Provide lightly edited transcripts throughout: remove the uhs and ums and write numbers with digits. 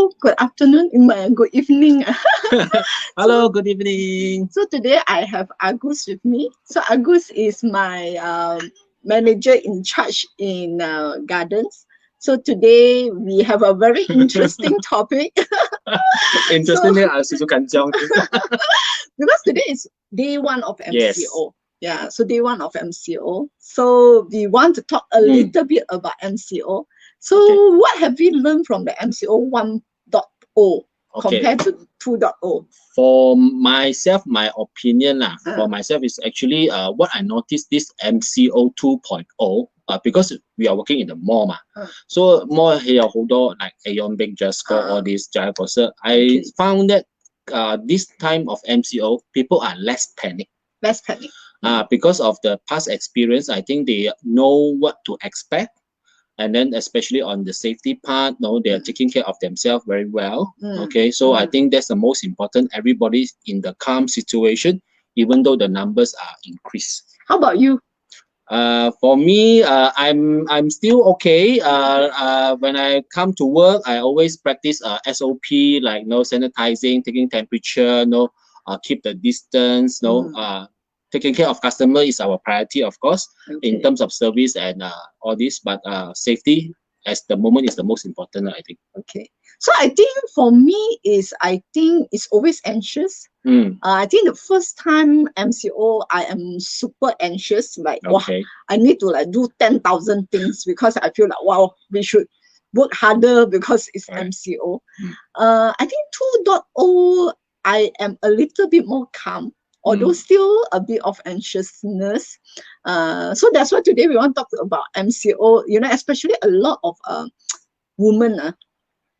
Hello, good afternoon, good evening. Hello, good evening. So today I have Agus with me. So Agus is my manager in charge in gardens. So today we have a very interesting topic. Interestingly, I also can tell. Because today is day one of MCO. Yes. Yeah, so day one of MCO. So we want to talk a little bit about MCO. So what have we learned from the MCO 1.0 compared to 2.0? For myself, my opinion for myself is actually what I noticed this MCO 2.0 because we are working in the mall so mall here like Aeon Big Jasco all this I found that this time of MCO people are less panic. Because of the past experience, I think they know what to expect. And then especially on the safety part, they are taking care of themselves very well. So I think that's the most important. Everybody's in the calm situation, even though the numbers are increased. How about you? For me, I'm still okay. When I come to work, I always practice SOP like sanitizing, taking temperature, keep the distance, taking care of customer is our priority, of course, in terms of service and all this. But safety, as the moment, is the most important, I think. Okay. So I think for me I think it's always anxious. I think the first time MCO, I am super anxious. Like, wow, I need to like do 10,000 things because I feel like, wow, we should work harder because it's MCO. I think 2.0, I am a little bit more calm, although still a bit of anxiousness. So that's why today we want to talk about MCO, especially a lot of women,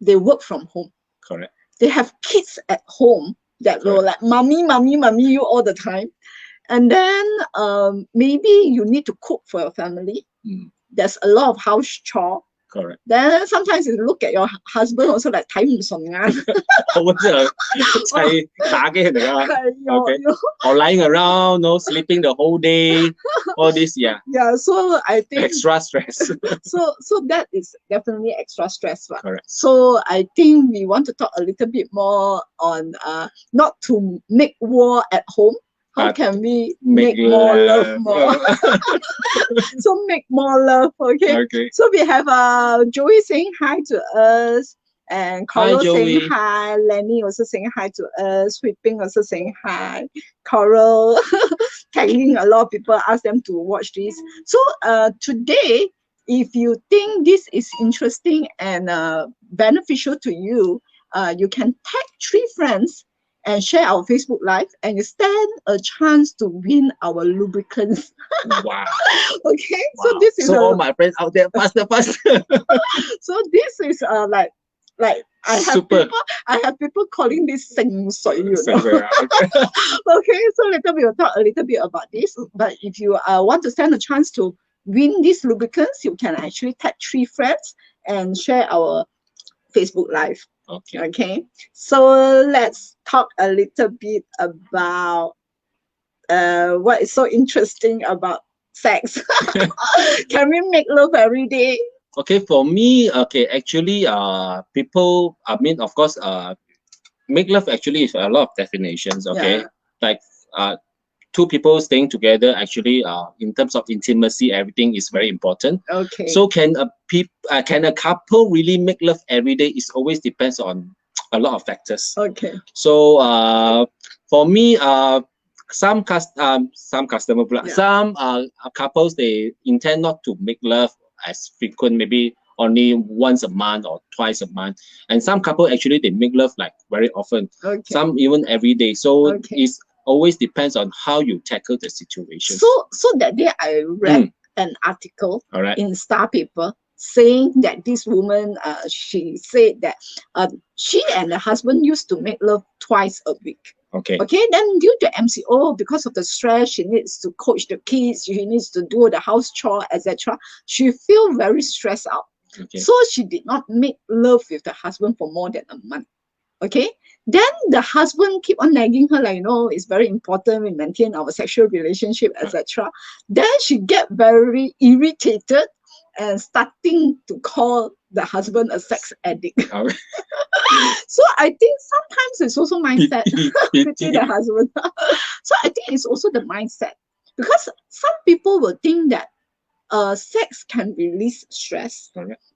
they work from home. Correct. They have kids at home that will like, mommy, you all the time. And then maybe you need to cook for your family. There's a lot of house chore. Correct. Then sometimes you look at your husband also like 睇唔順眼. Or lying around, sleeping the whole day, all this, Yeah, so I think extra stress. so that is definitely extra stress. Correct. So I think we want to talk a little bit more on not to make war at home. How can we make more love more? So make more love, okay? So we have Joey saying hi to us, and Coral saying hi, Lenny also saying hi to us, Whipping also saying hi, Coral tagging a lot of people, ask them to watch this. So today, if you think this is interesting and beneficial to you, you can tag 3 friends and share our Facebook Live, and you stand a chance to win our lubricants. Wow. Okay, wow. So this is all my friends out there, faster. So this is like I have people calling this sing sui. Okay, so later we will talk a little bit about this. But if you want to stand a chance to win these lubricants, you can actually tag 3 friends and share our Facebook Live. Okay. So let's talk a little bit about what is so interesting about sex. Can we make love every day? Okay, for me, actually, people, of course, make love actually is a lot of definitions. Like 2 people staying together, actually, in terms of intimacy, everything is very important. So can a couple really make love every day? It always depends on a lot of factors. So for me, some couples, they intend not to make love as frequent, maybe only once a month or twice a month. And some couple actually they make love like very often. Some even every day. So it's always depends on how you tackle the situation. So that day I read an article in Star Paper saying that this woman, she said that she and the husband used to make love twice a week. Then due to MCO, because of the stress, she needs to coach the kids, she needs to do the house chore, etc. She feel very stressed out. So she did not make love with the husband for more than a month. Then the husband keep on nagging her, like, it's very important we maintain our sexual relationship, etc. Then she get very irritated and starting to call the husband a sex addict. So I think sometimes it's also mindset. Pity the husband. So I think it's also the mindset, because some people will think that sex can release stress,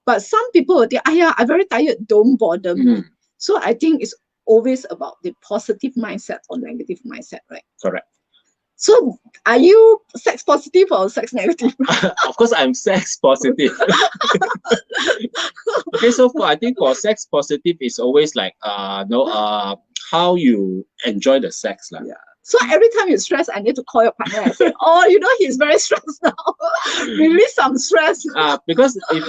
but some people will think, "Aya, I'm very tired, don't bother me." So I think it's always about the positive mindset or negative mindset, right? Correct. So are you sex positive or sex negative? Of course, I'm sex positive. Okay, so I think for sex positive is always like how you enjoy the sex, lah. Yeah. So every time you stress, I need to call your partner and say, "Oh, you know, he's very stressed now. Release some stress." Because if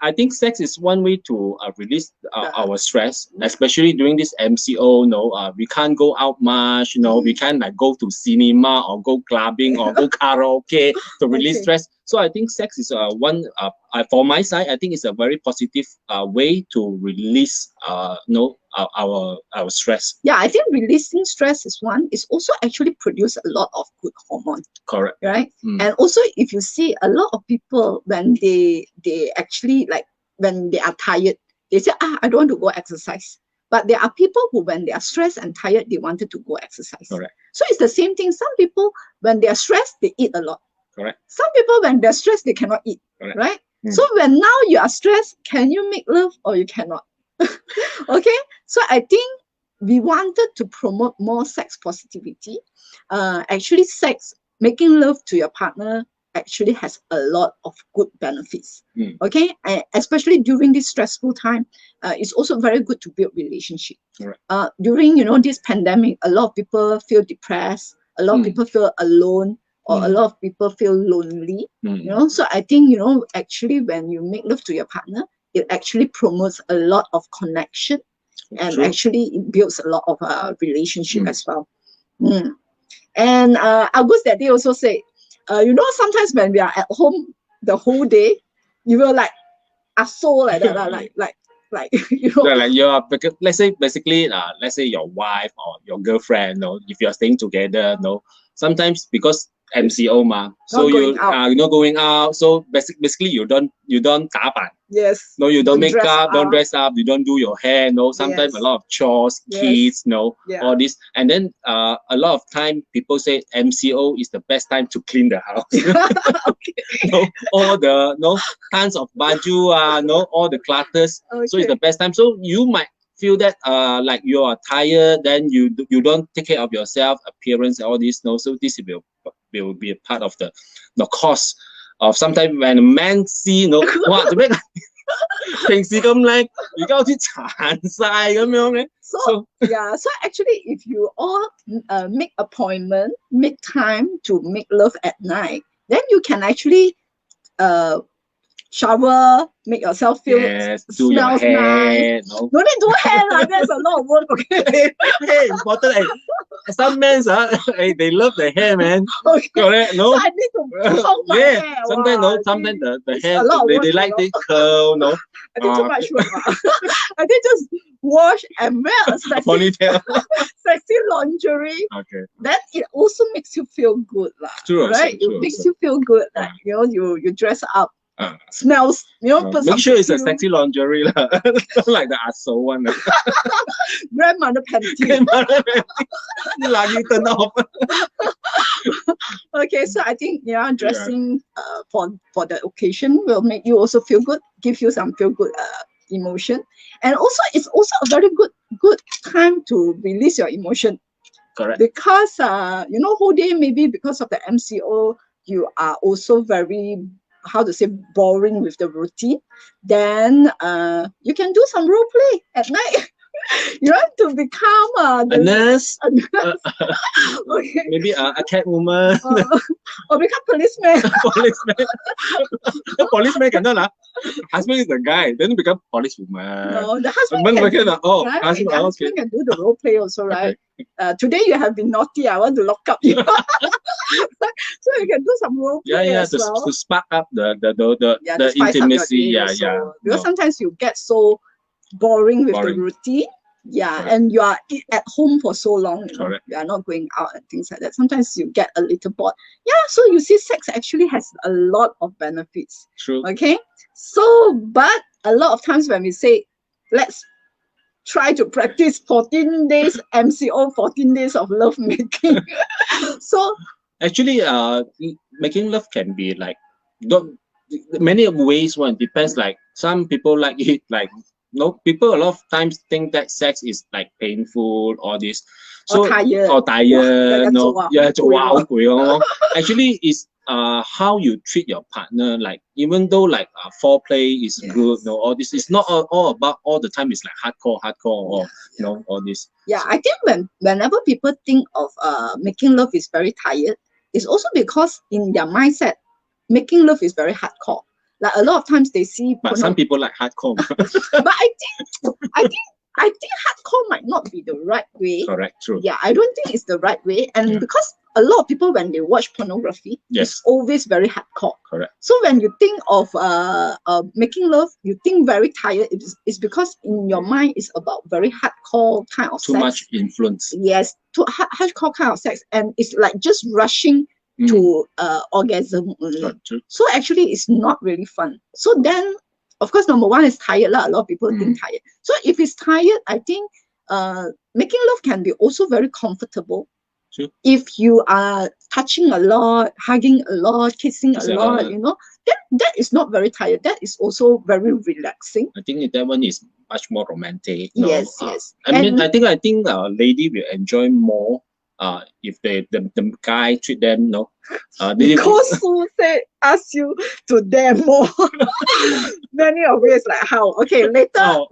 I think sex is one way to release our stress, especially during this MCO. We can't go out much. We can't like go to cinema or go clubbing or go karaoke to release stress. So I think sex is one. For my side, I think it's a very positive way to release our stress. Yeah, I think releasing stress is one. It's also actually produce a lot of good hormone. Correct. Right? And also, if you see a lot of people, when they actually, like, when they are tired, they say, I don't want to go exercise. But there are people who, when they are stressed and tired, they wanted to go exercise. Correct. So it's the same thing. Some people, when they are stressed, they eat a lot. Correct. Some people, when they're stressed, they cannot eat. Correct. Right? So when now you are stressed, can you make love or you cannot? Okay? So I think we wanted to promote more sex positivity. Actually, making love to your partner actually has a lot of good benefits. Okay? And especially during this stressful time, it's also very good to build relationship. Right. During, this pandemic, a lot of people feel depressed, a lot of people feel alone, or a lot of people feel lonely. So I think, actually when you make love to your partner, it actually promotes a lot of connection, and actually it builds a lot of relationship as well. And August that day also said, sometimes when we are at home the whole day, you will like soul like that, like like you're, let's say basically let's say your wife or your girlfriend, if you're staying together, sometimes because MCO so you're not going out, so basically you don't打扮. Yes. No, you don't make up, don't dress up, you don't do your hair. Sometimes a lot of chores, kids, all this. And then a lot of time people say MCO is the best time to clean the house. All the tons of baju, all the clutters. So it's the best time. So you might feel that like you are tired, then you don't take care of yourself, appearance, all this. So this will be a part of the cost of sometimes when a man see哇做咩平時咁靚，而家好似殘晒咁樣嘅。So actually, if you all make appointment, make time to make love at night, then you can actually shower, make yourself feel smells nice. No need to do hair, that's a lot of work. Okay. Hair important. Some men they love the hair, man. Correct? No. So I need to comb my hair. Sometimes the hair they like the curl. No. I think too much work. I think just wash and wear a ponytail, sexy lingerie. Okay. Then it also makes you feel good, True. Right? It makes you feel good. Like you dress up. Smells, make sure it's a sexy lingerie, not like the aso one. Grandmother panty. Turn off. Okay, so I think dressing for the occasion will make you also feel good, give you some feel good emotion, and also it's also a very good time to release your emotion. Correct. Because whole day maybe because of the MCO, you are also very, how to say, boring with the routine. Then you can do some role play at night. You have to become a nurse. Okay. Maybe a cat woman. Or become policeman. Policeman cannot. Husband is the guy, then become policewoman. No, the husband husband can do the role play also, right? Okay. Today you have been naughty, I want to lock up you. So you can do some role play as well. To spark up the intimacy. Because sometimes you get so boring with the routine. And you are at home for so long, you are not going out and things like that. Sometimes you get a little bored. So you see, sex actually has a lot of benefits. True. Okay. So, but a lot of times when we say let's try to practice 14 days MCO, 14 days of love making. So actually, making love can be like don't many ways. One depends. Like some people like it. Like no people a lot of times think that sex is like painful or this. So or tired. or tired. No, yeah, 做啊，好攰咯。 actually, it's how you treat your partner. Like even though like foreplay is good, Yes. no, all this is not all about all the time. It's like hardcore, or you know all this. Yeah, I think whenever people think of making love is very tired, it's also because in their mindset, making love is very hardcore. Like a lot of times they see But some people like hardcore. but I think hardcore might not be the right way. Correct, true. Yeah, I don't think it's the right way. And Yeah. because a lot of people when they watch pornography, Yes. it's always very hardcore. Correct. So when you think of making love, you think very tired. It's because in your mind it's about very hardcore kind of Too sex. much influence. Yes, to hardcore kind of sex, and it's like just rushing to orgasm only. True. So actually, it's not really fun. So then, of course, number one is tired. A lot of people think tired. So if it's tired, I think making love can be also very comfortable. True. If you are touching a lot, hugging a lot, kissing a lot, you know, that is not very tired. That is also very relaxing. I think that one is much more romantic. Yes, yes. I mean, I think lady will enjoy more if the guy treat them, no. Because Sue said ask you to demo. Many of you is like how? Okay, later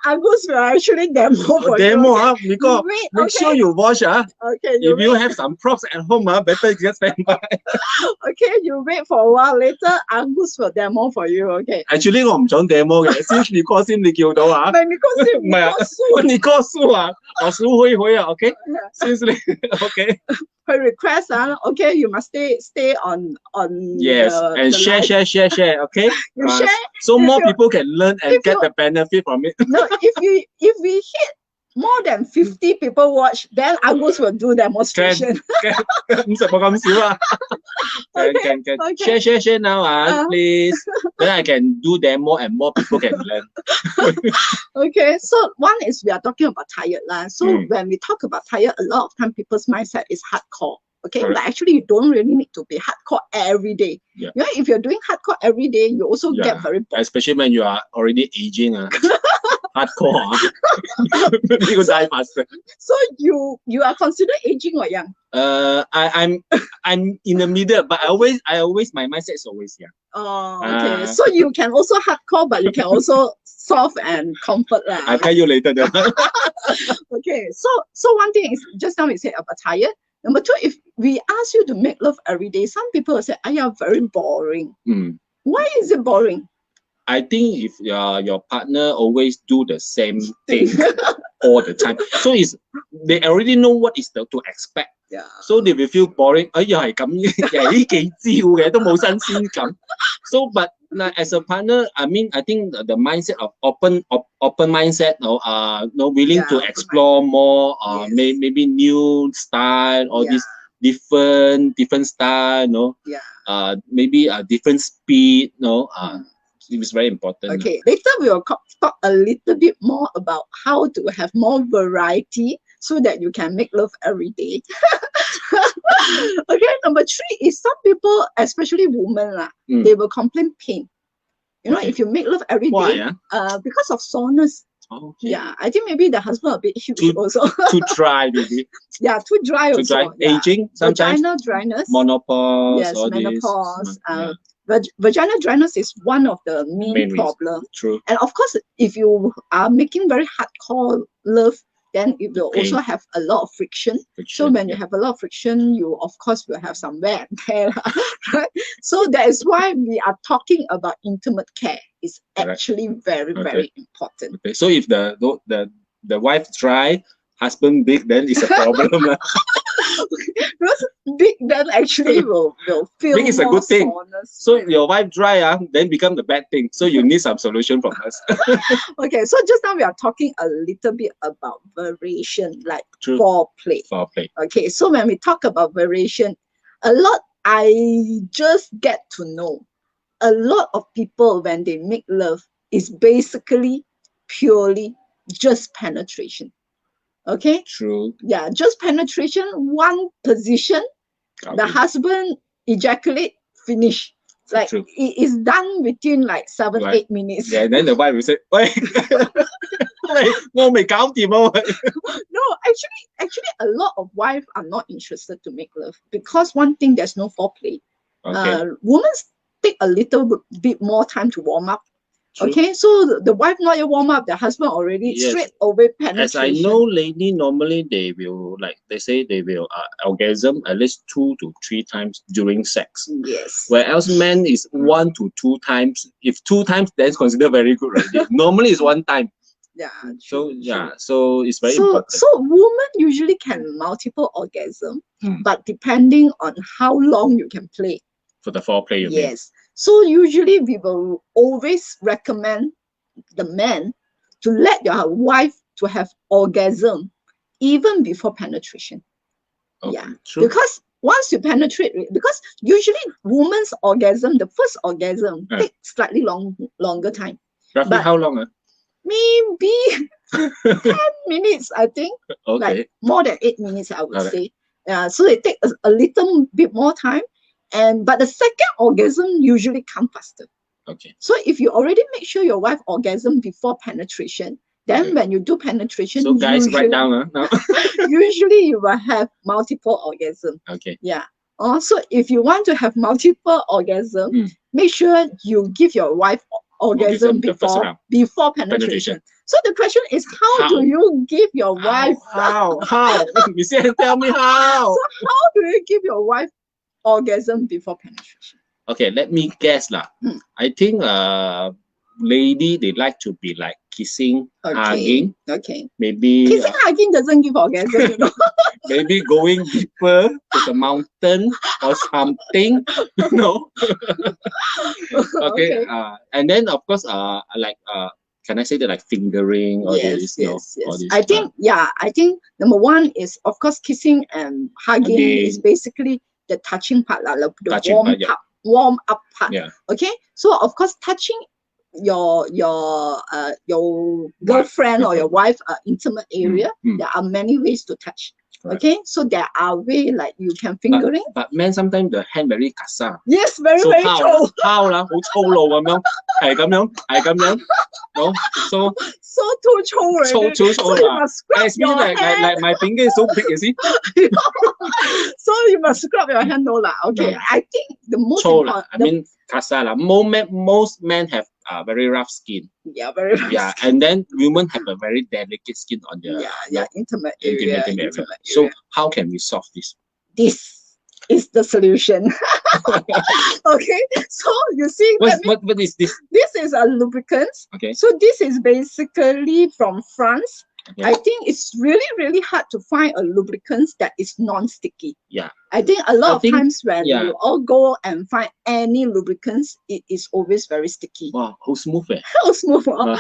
Agus will actually demo for demo, you. because Wait, make sure you watch. Okay, if you have some props at home, better just stand by. Okay, you wait for a while. Later Agus will demo for you. Okay. Actually, 我唔想 demo 嘅，先你call先你叫到啊。唔係你講先，唔係啊，你 call 蘇啊，我蘇會啊 ，OK， 先你 OK。Her request, okay, you must stay on yes, and share, okay. You share, so more people can learn and get the benefit from it. No, if we hit more than 50 people watch, then Agus will do demonstration. 50個咁少啊。Can. Share now, please. Then I can do demo and more people can learn. Okay, so one is we are talking about tired lah. So when we talk about tired, a lot of time people's mindset is hardcore. Okay, but actually you don't really need to be hardcore every day. Yeah. You know, if you're doing hardcore every day, you also get very bored. Especially when you are already aging. Hardcore. You will die faster. So you are considered aging or young? I'm in the middle, but I always my mindset is always young. Oh, okay. So you can also hardcore, but you can also soft and comfort lah. I'll tell you later then. Okay, so one thing is just now we said about tired. Number two, if we ask you to make love every day, some people will say, "Aya, very boring." Why is it boring? I think if your partner always do the same thing all the time, so they already know what is to expect. Yeah. So they will feel boring. 哎呀係咁嘅，呢幾招嘅都冇新鮮感。So but as a partner, I mean, I think the mindset of open mindset, willing to explore more, maybe new style, or this different style, maybe a different speed, it was very important. Okay, later we will talk a little bit more about how to have more variety so that you can make love every day. Okay, number three is some people, especially women, they will complain pain. You know, if you make love every day, because of soreness. Okay. Yeah, I think maybe the husband a bit huge also. Too dry, maybe. Yeah, too dry also. Too dry. Aging, sometimes. Vaginal dryness. Menopause. Yes, menopause. Vaginal dryness is one of the main problems. True. And of course, if you are making very hardcore love, then it will also have a lot of friction. So when you have a lot of friction, you of course will have some wear and tear, right? So that is why we are talking about intimate care. It's actually very, very important. Okay. So if the wife dry, husband big, then it's a problem. Because big then actually will feel big is a good thing. Soreness. So your wife dry, then become the bad thing. So you need some solution from us. Okay, so just now we are talking a little bit about variation, like foreplay. Okay, so when we talk about variation, I just get to know a lot of people when they make love is basically purely just penetration. Okay? True. Yeah, just penetration, one position, the husband ejaculate, finish. Like True. it is done within like 7-8 minutes. Yeah, then the wife will say, wait, no, actually a lot of wives are not interested to make love because one thing, there's no foreplay. Okay. Women take a little bit more time to warm up. True. Okay, so the wife not yet warm up, the husband already straight away penetration. As I know, lady normally they will, like they say, they will orgasm at least 2 to 3 times during sex. Yes. Whereas men is 1 to 2 times. If 2 times, then it's considered very good already. Normally it's 1 time. Yeah. So true. so it's very important. So women usually can multiple orgasm, but depending on how long you can play. For the foreplay, you mean? Yes. So usually we will always recommend the man to let your wife to have orgasm even before penetration. Okay, yeah. true. Because once you penetrate, because usually women's orgasm, the first orgasm takes slightly longer time. Roughly how long? Maybe 10 minutes, I think. Okay. Like more than 8 minutes, I would say. So it takes a little bit more time. But the second orgasm usually comes faster. Okay. So if you already make sure your wife orgasm before penetration, then when you do penetration, so guys, usually, write down. No? usually you will have multiple orgasm. Okay. Yeah. Also, if you want to have multiple orgasm, make sure you give your wife orgasm before penetration. So the question is, how do you give your wife? How? You say, tell me how. So how do you give your wife orgasm before penetration? Okay, let me guess lah. I think lady, they like to be like kissing, hugging. Okay. Maybe kissing, hugging doesn't give orgasm, you know. Maybe going deeper to the mountain or something, you know. Okay. And then of course like can I say that, like fingering or this? Yes. I think number one is, of course, kissing and hugging is basically the touching part, the warm up part. Yeah. Okay. So of course, touching your girlfriend or your wife intimate area, there are many ways to touch. Okay, so there are ways like you can fingering. But men sometimes the hand very kasar. Yes, very how啦，好粗魯咁樣，係咁樣，no, so too 粗already. So you must scrub your hand. Like my finger is so big, you see. So you must scrub your hand, no lah. Okay, I think the most important. I mean, kasar lah. Most men have very rough skin. Yeah, very rough. Yeah, and then women have a very delicate skin on their intimate area. So how can we solve this? This is the solution. Okay, so you see, what is this? This is a lubricant. Okay. So this is basically from France. Okay. I think it's really hard to find a lubricant that is non-sticky. Yeah. I think a lot of times when you all go and find any lubricants, it is always very sticky. Wow, how smooth eh? How smooth. Very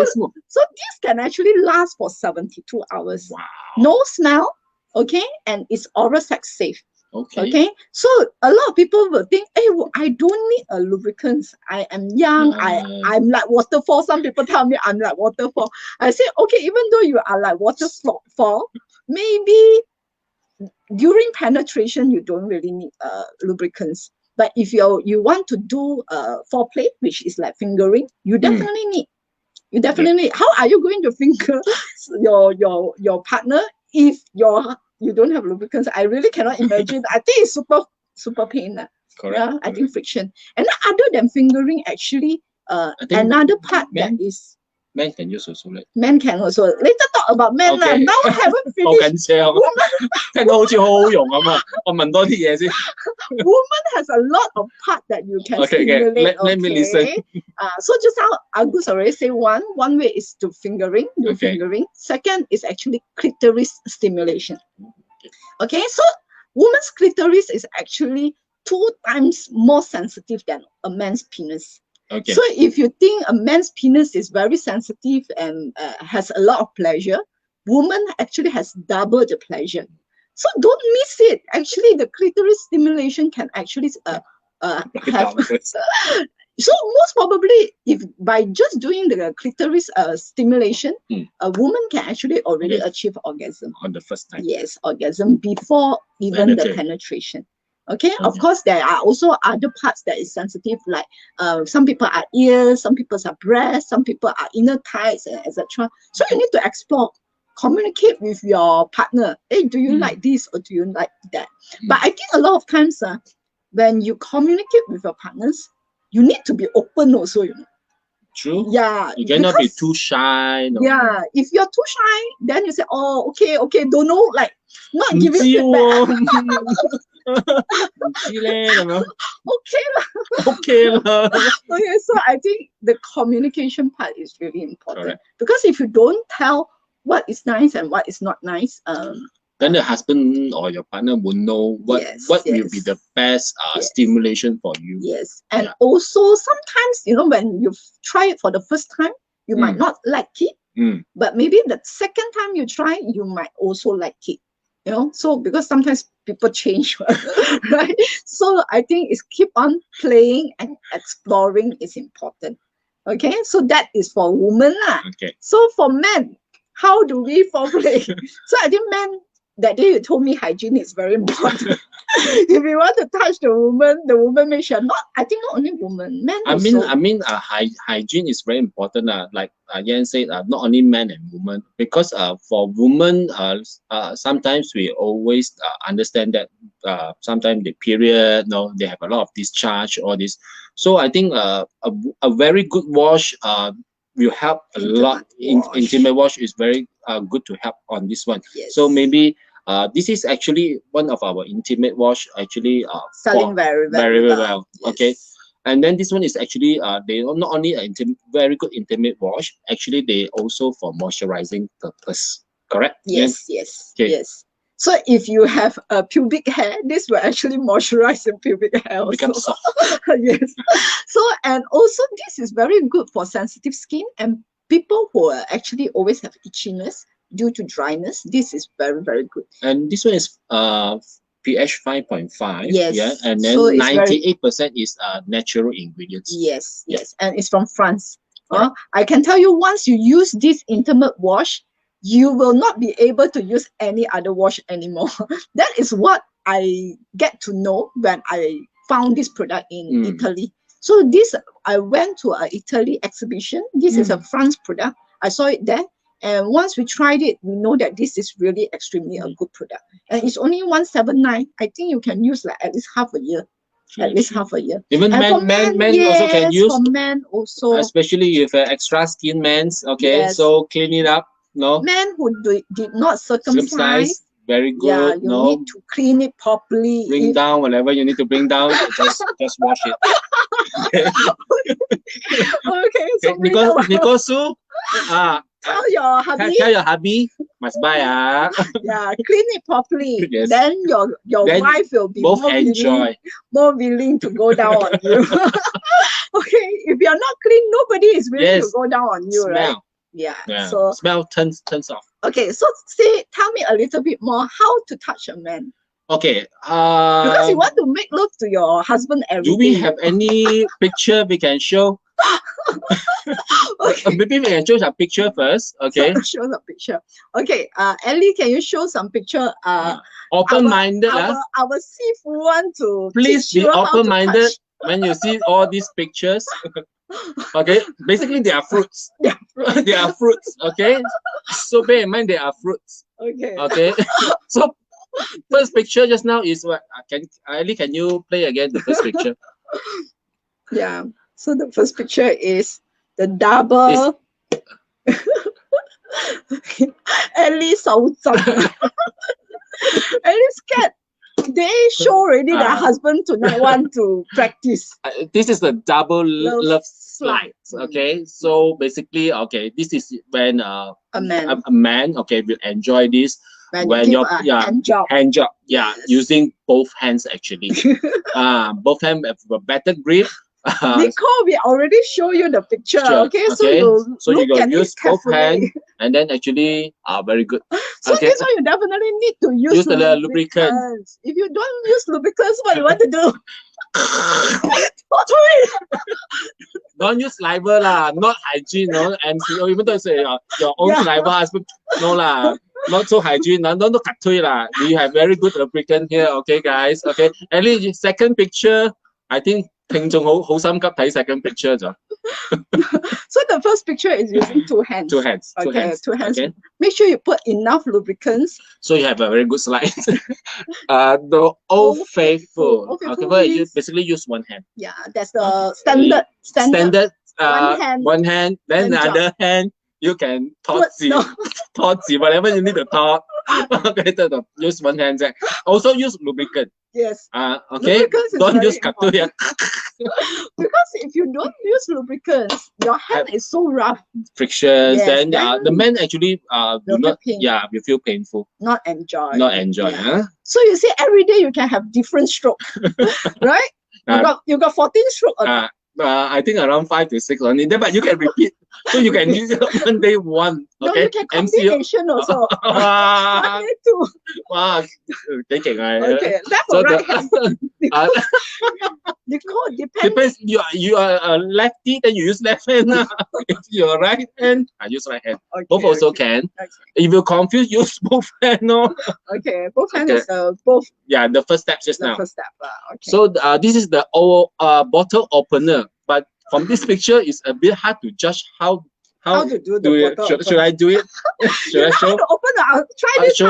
smooth. So this can actually last for 72 hours. Wow. No smell, okay? And it's oral sex safe. Okay. So a lot of people will think, hey, I don't need a lubricant. I am young. I'm like waterfall. Some people tell me I'm like waterfall. I say, okay, even though you are like waterfall, maybe during penetration you don't really need lubricants. But if you want to do foreplay, which is like fingering, you definitely need. You definitely need. How are you going to finger your partner if you don't have lubricants? I really cannot imagine. I think it's super pain. Correct. Yeah, I think friction. And other than fingering, actually, another part that is. Men can use also, right? Men can also. Later talk about men. Okay. Now I haven't finished. Woman has a lot of part that you can stimulate. Let me listen. So just now, Agus already say one way is to fingering, fingering. Second is actually clitoris stimulation. Okay, so woman's clitoris is actually 2 times more sensitive than a man's penis. Okay. So if you think a man's penis is very sensitive and has a lot of pleasure, woman actually has double the pleasure. So don't miss it. Actually, the clitoris stimulation can actually have. So most probably if by just doing the clitoris stimulation, a woman can actually already achieve orgasm. On the first time. Yes, orgasm before even the penetration. Okay, of course, there are also other parts that is sensitive, like some people are ears, some people are breasts, some people are inner thighs, etc. So you need to explore, communicate with your partner. Hey, do you like this or do you like that? But I think a lot of times, when you communicate with your partners, you need to be open also, you know. True. Yeah. You cannot be too shy. No. Yeah. If you're too shy, then you say, oh, okay, don't know, like, not giving feedback. Okay. Okay, so I think the communication part is really important. Correct. Because if you don't tell what is nice and what is not nice, then the husband or your partner will know what will be the best stimulation for you. Yes, and also sometimes, you know, when you try it for the first time, you might not like it, but maybe the second time you try, you might also like it. You know, so because sometimes people change, right? So I think it's keep on playing and exploring is important. Okay, so that is for women lah. Okay. So for men, how do we foreplay? So I think men, that day you told me hygiene is very important. If you want to touch the woman make sure I think not only women, men also. I mean, hygiene is very important. Like Yan said, not only men and women, because for women, sometimes we always understand that sometimes the period, they have a lot of discharge, all this. So I think a very good wash will help a lot. Intimate wash is very good to help on this one. Yes. So maybe this is actually one of our intimate wash, actually selling very well. Yes. Okay, and then this one is actually they are not only a very good intimate wash, actually they also for moisturizing purpose. Correct? Yes. So if you have a pubic hair, this will actually moisturize the pubic hair also. Become soft. Yes. So, and also this is very good for sensitive skin and people who actually always have itchiness due to dryness. This is very, very good. And this one is pH 5.5. Yes. Yeah. And then so 98% is natural ingredients. Yes. And it's from France. I can tell you, once you use this intimate wash, you will not be able to use any other wash anymore. That is what I get to know when I found this product in Italy. So this, I went to an Italy exhibition. This is a France product. I saw it there. And once we tried it, we know that this is really extremely a good product. And it's only 179. I think you can use like at least half a year. At least half a year. Even men also can use. For men also. Especially if extra skin men. Okay, so clean it up. No. Men who did not circumcise. Very good. Yeah, you need to clean it properly. Bring down whatever you need to bring down. just wash it. Okay. So Nicole Su, tell your hubby must buy. Yeah, clean it properly. Yes. Then your wife will be both more willing to go down on you. Okay, if you're not clean, nobody is willing to go down on you, right? Yeah. So smell turns off. Okay, so tell me a little bit more how to touch a man. Okay. Because you want to make love to your husband every day. Do we have any picture we can show? Okay. Maybe we can show some picture first. Okay. Show some picture. Okay. Ellie, can you show some picture? Open-minded. Our Sifu want to please be open-minded when you see all these pictures. Okay, basically they are fruits. They are fruits. Okay, so bear in mind they are fruits. Okay. So first picture just now is what? Can you play again the first picture? Yeah. So the first picture is the double. Ellie so Ellie scared. They show already their husband tonight want to practice. This is the double love slide. Okay, so basically, this is when a man will enjoy this when you're hand job. Yes. Using both hands actually. Both hands have a better grip. Nicole, we already show you the picture. Okay, so you can use both hands, and then actually very good. So this one you definitely need to use the lubricant. If you don't use lubricants, what you want to do? Don't use saliva lah, not hygiene, no MCO. Even though it's your own saliva husband, no lah, not so hygiene. No, don't cut to lah. We have very good lubricant here, okay, guys. Okay, at least second picture, I think 聽眾好心急睇 second picture 咗。So the first picture is using two hands. Two hands. Okay, two hands. Okay. Make sure you put enough lubricants. So you have a very good slide. The Old Faithful. Okay, you basically use one hand. Yeah, that's the standard. One hand. Then the other hand you can toss whatever you need to toss. Okay, use one hand. Also use lubricant. Yes. Okay. Don't use katuya. Because if you don't use lubricants, your hand is so rough. Frictions. Yes, then the men actually do not. We feel painful. Not enjoy. Huh? So you see, every day you can have different stroke, right? You got 14 stroke. I think around 5 to 6 only, but you can repeat. So you can use it one day one. Okay. No, you can combination also. One day two. Wow. Okay, left or right hand. Depends. You are a lefty, then you use left hand. If you're right hand, I use right hand. Both also can. Okay. If you're confused, use both hand. No. Okay, both hand is both. Yeah, the first step just now. First step. Okay. So this is the bottle opener. But from this picture, it's a bit hard to judge how to do the bottle. Should I do it? Should I show? To open I'll try this.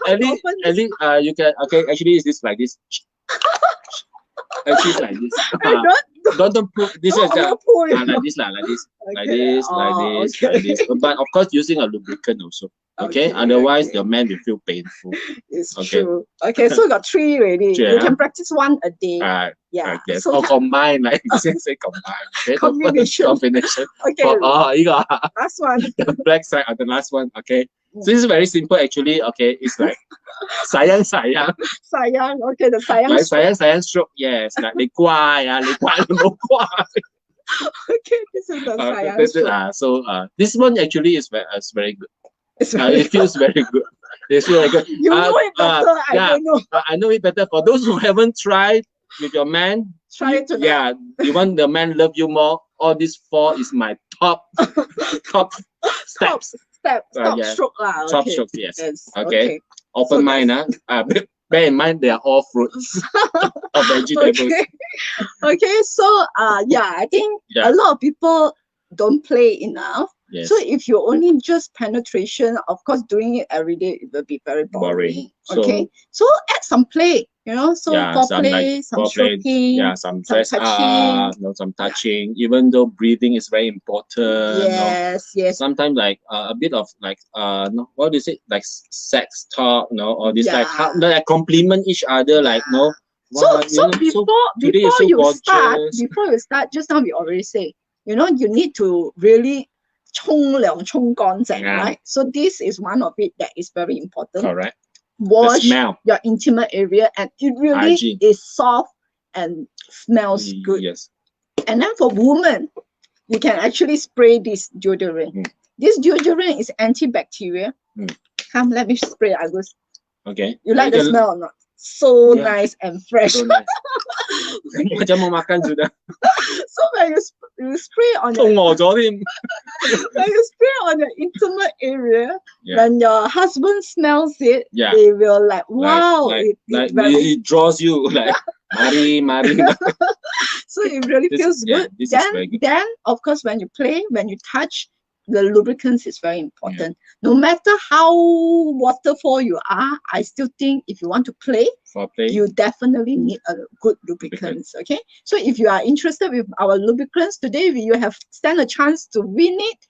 At least you can. Okay, actually, it's this like this. Actually, like this. Don't put this like this, like this. But of course, using a lubricant also. Okay, otherwise the man will feel painful. It's true. Okay, so you got 3 already. You can practice 1 a day. Yes. So combine, like say combine. Okay? Combination. Okay. Last one. The black side of the last one. Okay. So this is very simple actually. Okay, it's like sayang. Sayang. Okay, the sayang. Like sayang stroke. Yes, like 你乖啊，你乖你冇乖。Okay, this is the sayang stroke. So this one actually is very good. It feels very good. It feels very good. You know it better. I don't know. I know it better. For those who haven't tried with your man, try it tonight. Yeah, you want the man love you more. All these 4 is my top steps. Top stroke lah. Top stroke, yes. Okay. Open mind, bear in mind they are all fruits or vegetables. Okay. So I think a lot of people don't play enough. Yes. So if you only just penetration, of course, doing it every day, it will be very boring. Okay. So add some play, so foreplay, some stroking, some touching. Some touching. Even though breathing is very important. Yes. Sometimes like a bit of like what do you say, like sex talk, or this like compliment each other, like So before you start, just now we already say, you need to really 沖涼沖乾淨, right? So this is one of it that is very important. Correct. Wash your intimate area, and it really is soft and smells good. Yes. And then for women, you can actually spray this deodorant. This deodorant is antibacterial. Come, let me spray, Agus. Okay. You like the smell or not? So nice and fresh. So nice. Macam mau makan sudah. So when you spray on when you spray on the intimate area, when your husband smells it, they will like, wow, it draws you like mari. So it really feels good. Then of course when you play, when you touch, the lubricants is very important. No matter how waterfall you are, I still think if you want to play, you definitely need a good lubricants. Okay, so if you are interested with our lubricants today, you have stand a chance to win it.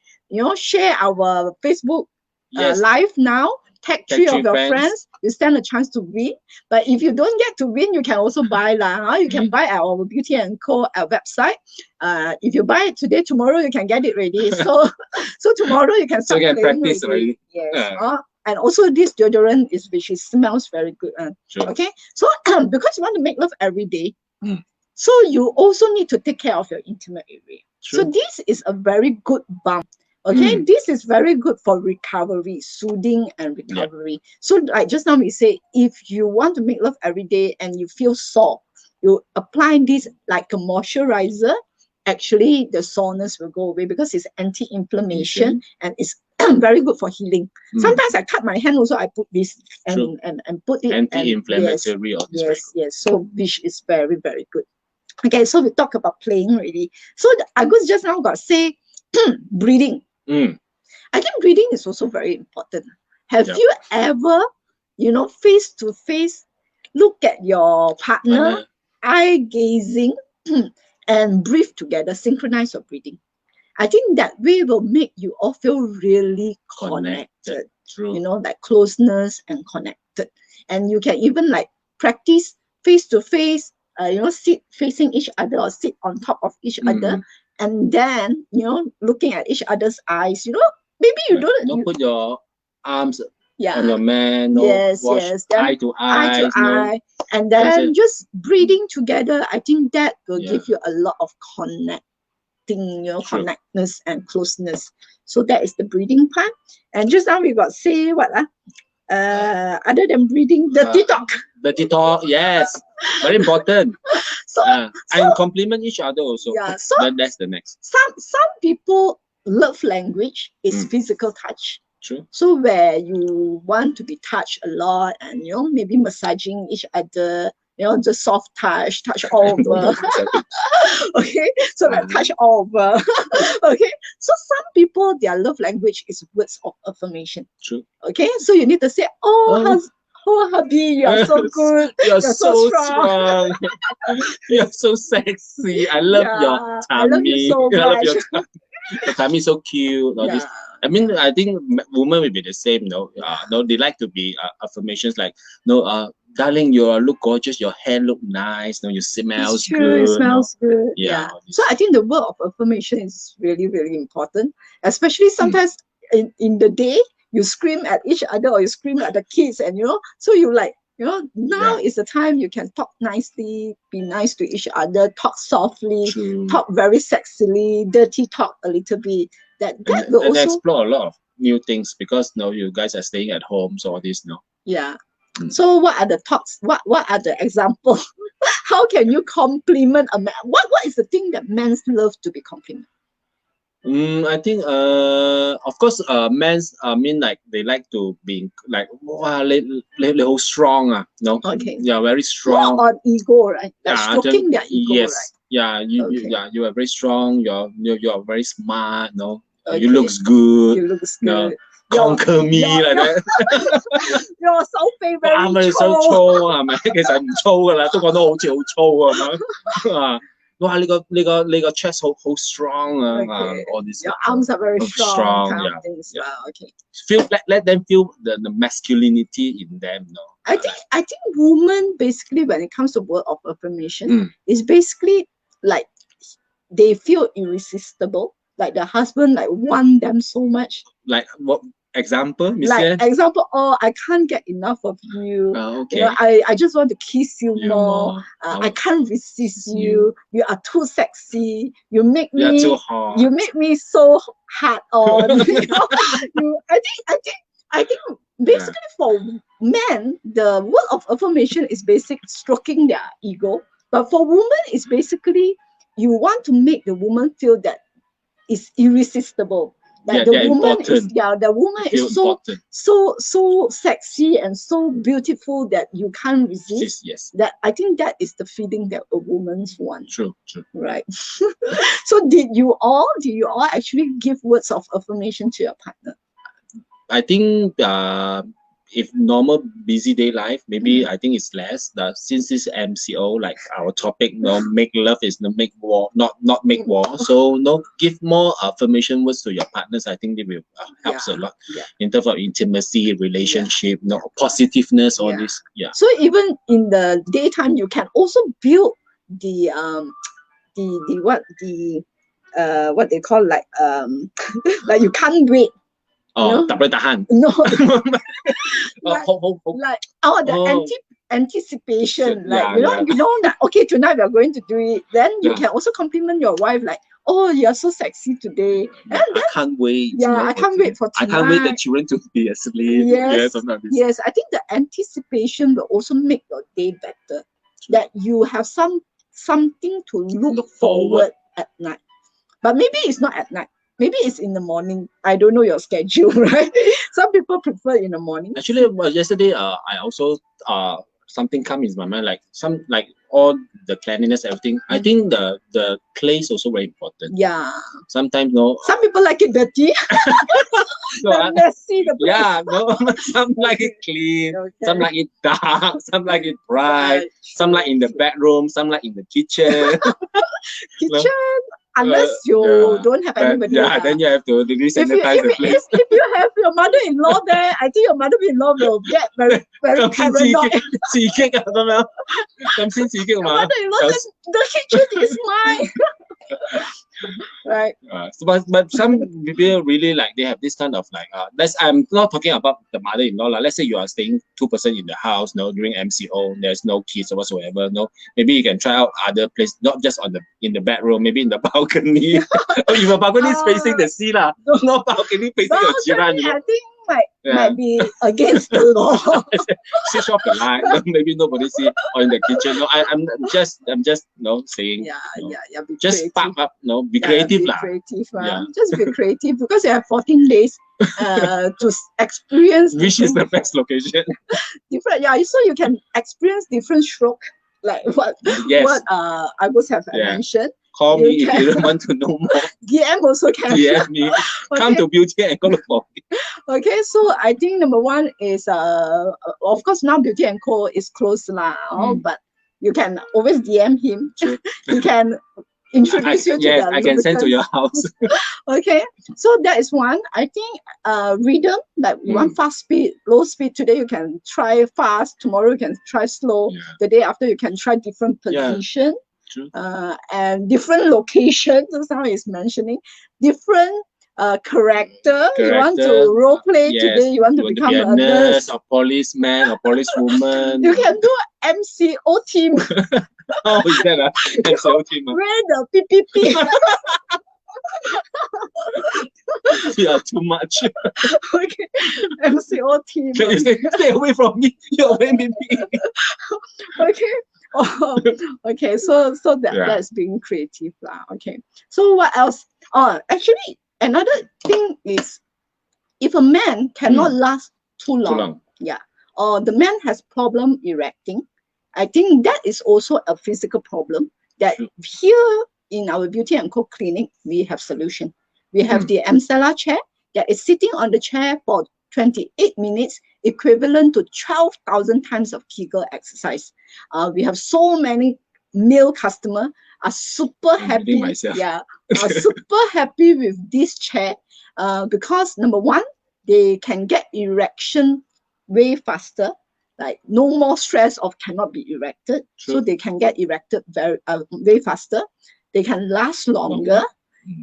Share our Facebook live now. Tag 3 of your friends. You stand a chance to win. But if you don't get to win, you can also buy lah. You can buy our Beauty & Co. website. If you buy it today, tomorrow you can get it ready. So tomorrow you can start playing practice already. Yes. And also this deodorant which smells very good. Sure. Okay. So because you want to make love every day, So you also need to take care of your intimate area. So this is a very good bump. Okay, this is very good for recovery, soothing and recovery. So like just now we say, if you want to make love every day and you feel sore, you apply this like a moisturizer. Actually, the soreness will go away because it's anti-inflammation and it's very good for healing. Sometimes I cut my hand also, I put this and put it. Anti-inflammatory. Yes. So which is very, very good. Okay, so we talk about playing already. So Agus just now got say breathing. I think breathing is also very important. Have you ever, face to face, look at your partner, eye gazing, and breathe together, synchronize your breathing? I think that way will make you all feel really connected. Like closeness and connected. And you can even like practice face to face, sit facing each other or sit on top of each other. And then, looking at each other's eyes, maybe you don't put your arms on your man, watch eye to eye, and then just breathing together. I think that will give you a lot of connectedness and closeness. So that is the breathing part. And just now we got say what other than breathing, dirty talk. Dirty talk, yes, very important. And compliment each other also. So that's the next. Some people love language is physical touch. True. So where you want to be touched a lot and maybe massaging each other, the soft touch all over. Okay, so like touch all over. Okay, so some people, their love language is words of affirmation. True. Okay, so you need to say, oh hubby, you are so good. You're so strong. You're so sexy. I love your tummy. I love you so much. I love your tummy. Your tummy is so cute. This. I mean, I think women will be the same. They like to be affirmations like, darling, you look gorgeous. Your hair look nice. You smell good. It smells good. Yeah. So I think the word of affirmation is really, really important. Especially sometimes in the day, you scream at each other or you scream at the kids, and so you like, now is the time you can talk nicely, be nice to each other, talk softly, talk very sexily, dirty talk a little bit. That will also explore a lot of new things because you guys are staying at home, so all this, Yeah. So what are the talks? What are the examples? How can you compliment a man? What is the thing that men love to be complimented? I think of course men's like they like to be like wow, whole strong Okay. Yeah, very strong. More on ego, right? Like stroking their ego, yes. Right? Yeah, you are very strong. You are very smart. You looks good. You looks good. Conquer me like that. Your 手臂 very 粗係咪？其實唔粗噶啦，都講得好似好粗啊。哇！你個 chest 好 strong all this. Your arms are very strong. Yeah. Things. Okay. Let them feel the masculinity in them. I think women basically, when it comes to word of affirmation, is basically like they feel irresistible. Like the husband want them so much. Like what example? Example, I can't get enough of you. Okay. I just want to kiss you more. I can't resist you. You are too sexy. You make me. You're too hot. You make me so hard on. I think basically for men, the word of affirmation is basic stroking their ego. But for women, it's basically you want to make the woman feel that it's irresistible. Like the woman is so sexy and so beautiful that you can't resist. Yes. That I think that is the feeling that a woman wants. True. Right. So did you all actually give words of affirmation to your partner? I think if normal busy day life, maybe I think it's less. Since this MCO, like our topic, make love is make war, not make war. So give more affirmation words to your partners. I think they will helps a lot in terms of intimacy, relationship, positiveness, all this. Yeah. So even in the daytime, you can also build the what they call like you can't wait. Tak boleh tahan. No. The anticipation, like Yeah, you know that okay, tonight we are going to do it. Then you can also compliment your wife, like, oh, you're so sexy today. yeah. And I can't wait. yeah, I can't wait for I tonight. can't wait the children to be asleep. Yes, something like this. yes. I think the anticipation will also make your day better. That you have something to look forward at night. But maybe it's not at night. Maybe it's in the morning. I don't know your schedule, right? Some people prefer in the morning. Actually, yesterday, I also something come in my mind, like all the cleanliness, everything. I think the place also very important. Yeah. Sometimes no. Some people like it dirty. Messy. The place. Yeah, no. Some like it clean. Okay. Some like it dark. Some like it bright. Some like in the bedroom. Some like in the kitchen. Kitchen. Unless you don't have anybody. Yeah, then you have to sanitize the place. If you have your mother-in-law there, I think your mother-in-law will get very paranoid. I don't know. Mother-in-law says, the kitchen is mine. Right. But some people really like, they have this kind of like, I'm not talking about the mother-in-law. Let's say you are staying 2% in the house, during MCO, there's no kids or whatsoever. Maybe you can try out other places, not just in the bedroom, maybe in the balcony. Or if your balcony is facing the sea, no balcony facing your jiran. I think might be against the law. Switch off the light, maybe nobody see, or in the kitchen. I'm just saying. Be just creative. spark up, be creative be creative, just be creative because you have 14 days to experience. Which is the best location? Different, so you can experience different stroke, like what I would have mentioned. Call me if you want to know more. DM also can. DM me. Come to Beauty and Co. look for me. Okay, so I think number one is of course now Beauty and Co is closed now, but you can always DM him. He can introduce you to the I can send to your house. Okay, so that is one. I think rhythm, like you want fast speed, low speed. Today you can try fast, tomorrow you can try slow, the day after you can try different position. And different locations. Now he's mentioning different character. You want to role play today. You want to become a nurse, a policeman, a policewoman. You can do MCO team. Oh, is that a MCO team? Wear the PPP. Yeah, too much. Okay, MCO team. Can you stay away from me? You're away from me. Okay. Okay, so that's being creative okay, so what else? Actually another thing is, if a man cannot last too long, or the man has problem erecting, I think that is also a physical problem that here in our Beauty and Co clinic we have solution. We have the MCO chair that is sitting on the chair for 28 minutes, equivalent to 12,000 times of Kegel exercise. We have so many male customers are super happy. Are super happy with this chair because number one, they can get erection way faster. Like no more stress of cannot be erected, so they can get erected way faster. They can last longer,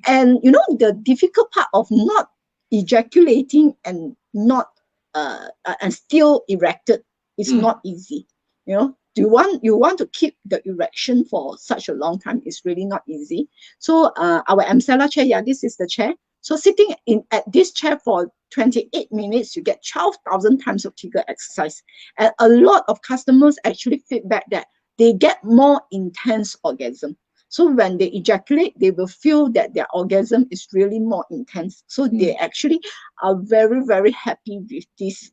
and the difficult part of not ejaculating and not and still erected is not easy. You want to keep the erection for such a long time is really not easy. So our MCO chair, this is the chair. So sitting at this chair for 28 minutes, you get 12,000 times of Kegel exercise. And a lot of customers actually feedback that they get more intense orgasm. So when they ejaculate, they will feel that their orgasm is really more intense. So they actually are very, very happy with this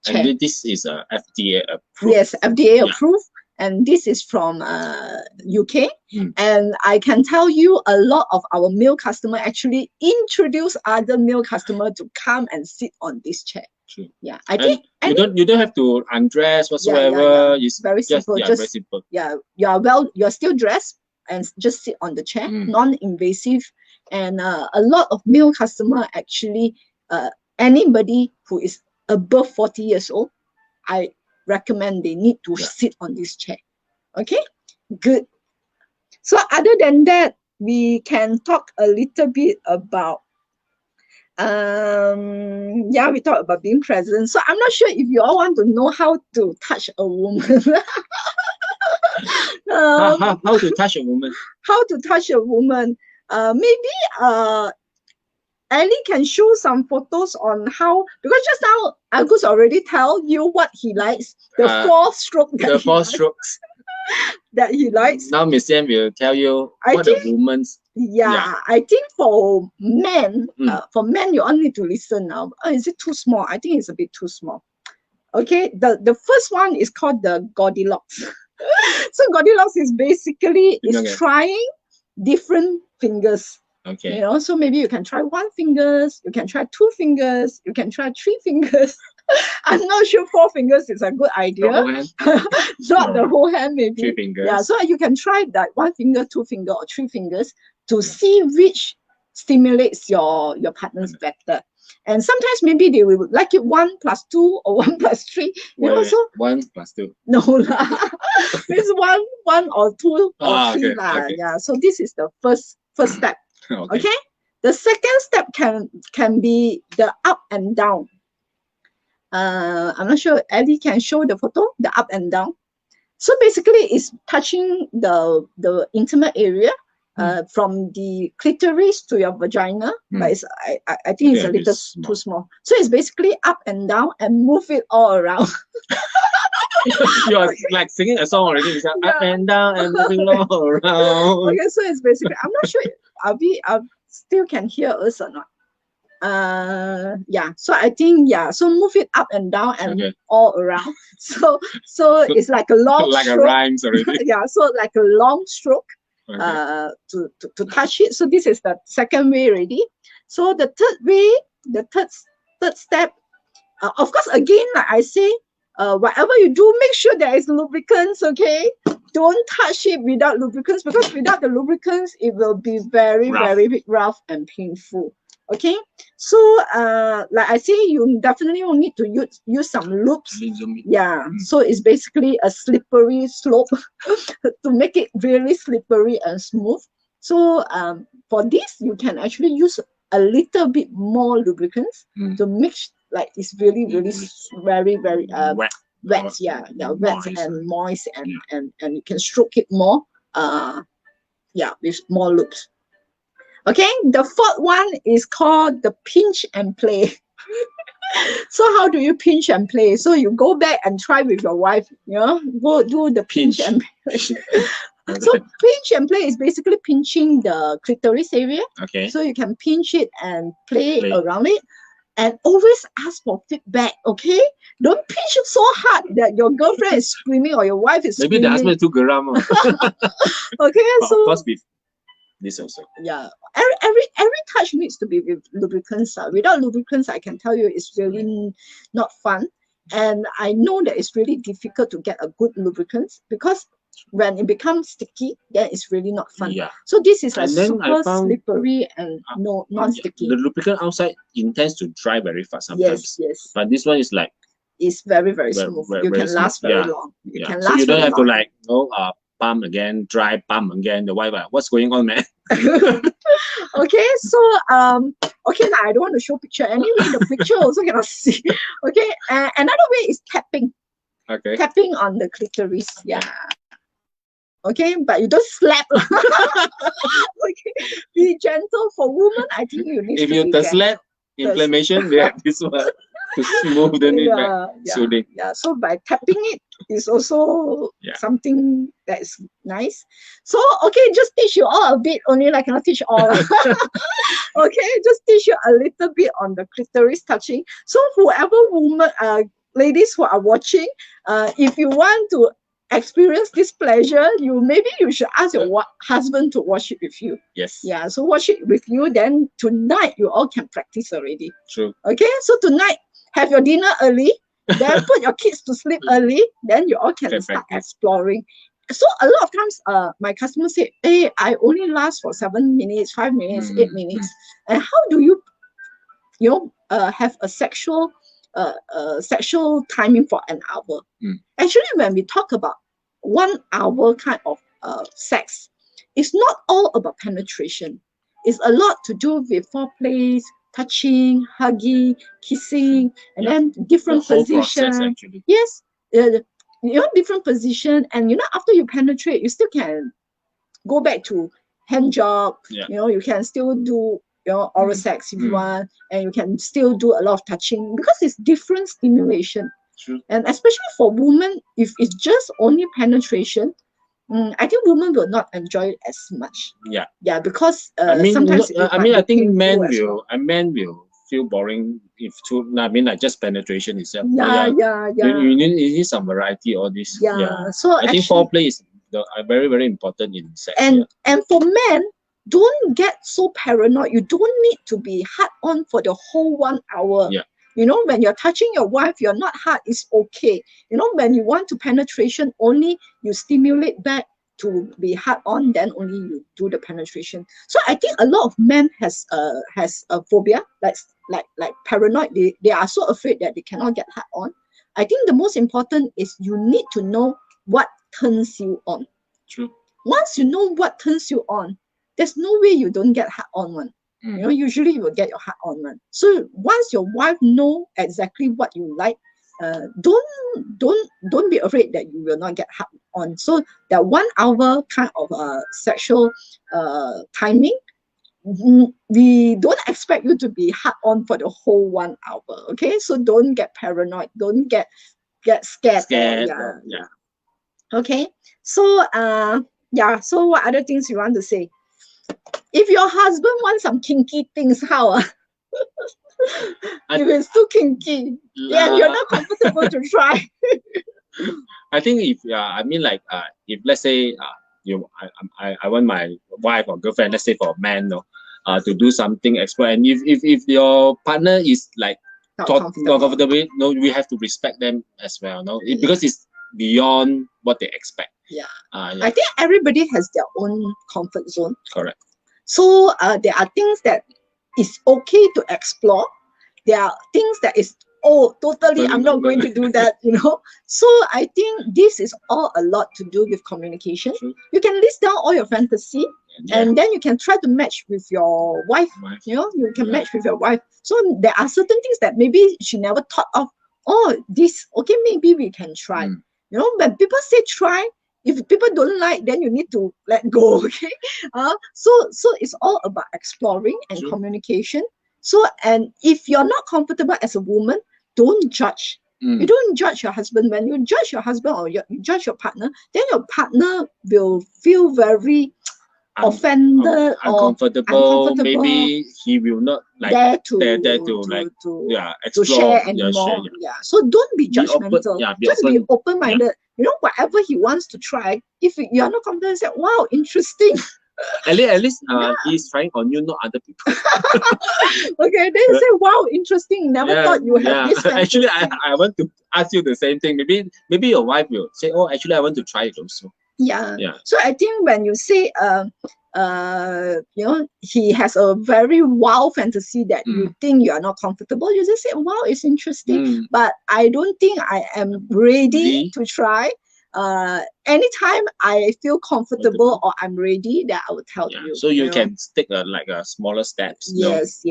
chair. And this is FDA approved. Yes, FDA approved. And this is from UK. And I can tell you a lot of our male customers actually introduce other male customers to come and sit on this chair. True. Yeah, I think you don't have to undress whatsoever. It's very simple. Just very simple. You're still dressed and just sit on the chair, non-invasive. And a lot of male customers actually, anybody who is above 40 years old, I recommend they need to sit on this chair. Okay, good. So other than that, we can talk a little bit about Yeah, we talked about being present. So I'm not sure if you all want to know how to touch a woman. How to touch a woman? How to touch a woman? Maybe Ellie can show some photos on how, because just now Agus already tell you what he likes, the 4-stroke strokes that he likes. Now Miss Yan will tell you what a woman's. Yeah, I think for men, you all need to listen now. Is it too small? I think it's a bit too small. Okay, the first one is called the Goldilocks. So Goldilocks is basically trying different fingers. Okay. You know, so maybe you can try 1 finger, you can try 2 fingers, you can try 3 fingers. I'm not sure 4 fingers is a good idea. The whole hand? Not the whole hand, maybe. 3 fingers. Yeah, so you can try that 1 finger, 2 finger, or 3 fingers to see which stimulates your partners better. And sometimes maybe they will like it 1 + 2 or 1 + 3. You know, so 1 + 2. No lah. It's one or 2 or 3 okay, lah. okay. Yeah. So this is the first step. Okay. Okay. The second step can be the up and down. I'm not sure Ellie can show the photo, the up and down. So basically it's touching the intimate area from the clitoris to your vagina, but it's, I think it's a little too small. So it's basically up and down and move it all around. You're like singing a song already. It's like up and down and moving all around. Okay, so it's basically, I'm not sure I still can hear us or not. Yeah, so I think, yeah, so move it up and down and all around. So it's like a long like stroke. a rhymes already. Yeah, so like a long stroke to touch it. So this is the second way already. So the third way, the third step, of course, again, like I say, whatever you do, make sure there is lubricants, okay? Don't touch it without lubricants, because without the lubricants, it will be very rough and painful. Okay, so like I say, you definitely will need to use some loops. Yeah, so it's basically a slippery slope to make it really slippery and smooth. So for this, you can actually use a little bit more lubricants to mix, like it's really very wet. Wet, wet and moist, and you can stroke it more. With more loops. Okay, the fourth one is called the pinch and play. So how do you pinch and play? So you go back and try with your wife, go do the pinch and play. So pinch and play is basically pinching the clitoris area. Okay. So you can pinch it and play around it. And always ask for feedback, okay? Don't pinch it so hard that your girlfriend is screaming or your wife is screaming. Maybe the husband is too geram. Okay, so of course, with this also. Yeah, every touch needs to be with lubricants. Without lubricants, I can tell you it's really not fun. And I know that it's really difficult to get a good lubricant, because when it becomes sticky, then it's really not fun. Yeah. So this is like super slippery and non-sticky. The lubricant outside intends to dry very fast sometimes. Yes. But this one is like, it's very smooth. You can last very long. You can last. So you don't have to like pump again, dry pump again. The wife, what's going on, man? Okay, so okay, now I don't want to show picture anyway. The picture also cannot see. Okay, another way is tapping. Okay. Tapping on the clitoris. Yeah. Okay, but you don't slap. Okay, be gentle. For women, I think you need. If you slap, inflammation, they have this one to smoothen it back, soothing. Yeah, so by tapping it is also something that is nice. So okay, just teach you all a bit. Only I cannot teach all. Okay, just teach you a little bit on the clitoris touching. So whoever ladies who are watching, if you want to experience this pleasure, maybe you should ask your husband to watch it with you. Yes. Yeah, so watch it with you, then tonight you all can practice already. True. Okay, so tonight have your dinner early, then put your kids to sleep early, then you all can start exploring. So a lot of times my customers say, hey, I only last for 7 minutes, 5 minutes, 8 minutes. And how do you have a sexual timing for an hour? Actually, when we talk about 1 hour kind of sex, it's not all about penetration. It's a lot to do with foreplay, touching, hugging, kissing, and then different the whole process, position. actually. Yes, different position, and after you penetrate, you still can go back to hand job. Yeah. You can still do oral sex if you want, and you can still do a lot of touching because it's different stimulation. True. And especially for women, if it's just only penetration, I think women will not enjoy it as much. Yeah. Yeah, because I mean, sometimes I think men will feel boring if like just penetration itself. Yeah. You need some variety. All this. Yeah. So I think foreplay is very, very important in sex. And for men, don't get so paranoid. You don't need to be hard on for the whole 1 hour. Yeah. When you're touching your wife, you're not hard, it's okay. When you want to penetration, only you stimulate back to be hard on, then only you do the penetration. So I think a lot of men has a phobia, like paranoid. They are so afraid that they cannot get hard on. I think the most important is you need to know what turns you on. True. Once you know what turns you on, there's no way you don't get hard on one. Usually you will get your hard on one. So once your wife know exactly what you like, don't be afraid that you will not get hard on. So that 1 hour kind of sexual timing, we don't expect you to be hard on for the whole 1 hour. Okay, so don't get paranoid. Don't get scared. Yeah. Okay, so so what other things you want to say? If your husband wants some kinky things, how? If it's too kinky, and you're not comfortable to try. I think if if let's say I want my wife or girlfriend, let's say for a man, to do something explore, and if your partner is like not comfortable, we have to respect them as well, because it's beyond what they expect. Yeah. I think everybody has their own comfort zone. Correct. So there are things that is okay to explore. There are things that is totally I'm not going to do that. So I think this is all a lot to do with communication. True. You can list down all your fantasy, and then you can try to match with your wife. You can match with your wife. So there are certain things that maybe she never thought of. This okay, maybe we can try. When people say try, if people don't like, then you need to let go. Okay. So it's all about exploring and True. communication. So, and if you're not comfortable as a woman, don't judge. You don't judge your husband. When you judge your husband or you judge your partner, then your partner will feel very offended or uncomfortable. Maybe he will not dare to explore, share anymore. So don't be judgmental. Just be open-minded. Whatever he wants to try, if you are not confident, say, wow, interesting. At least he's trying on you, not other people. Okay, then you say, wow, interesting. Never thought you have this fantasy. Actually, I want to ask you the same thing. Maybe your wife will say, oh, actually, I want to try it also. Yeah. So I think when you say he has a very wild fantasy that you think you are not comfortable, you just say, wow, it's interesting, but I don't think I am ready to try. Anytime I feel comfortable or I'm ready, that I will tell you. So you can take a smaller steps. Yes.